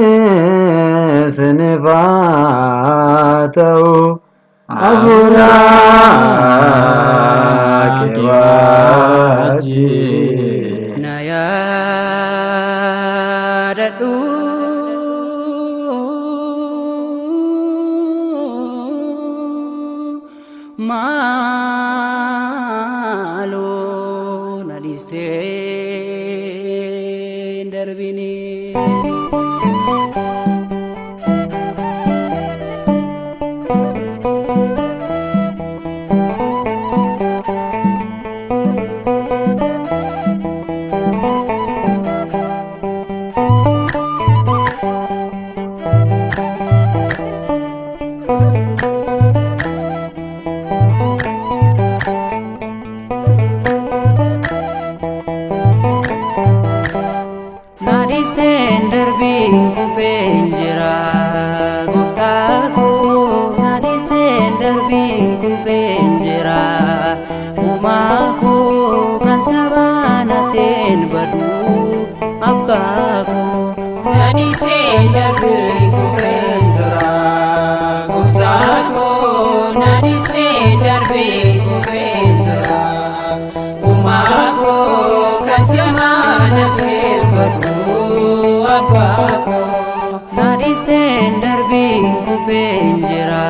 Anis nifatau agura kewaji Nayadadu malu nadiste darbini Nadisten darbin kufen jira goftaku Nadisten darbin kufen jira umaku kan sabanatin badu abbaku Nadisten darbin kufen jira goftaku Nadisten darbin kufen jira umaku kan sabanatin badu Nadisten darbin kufen jira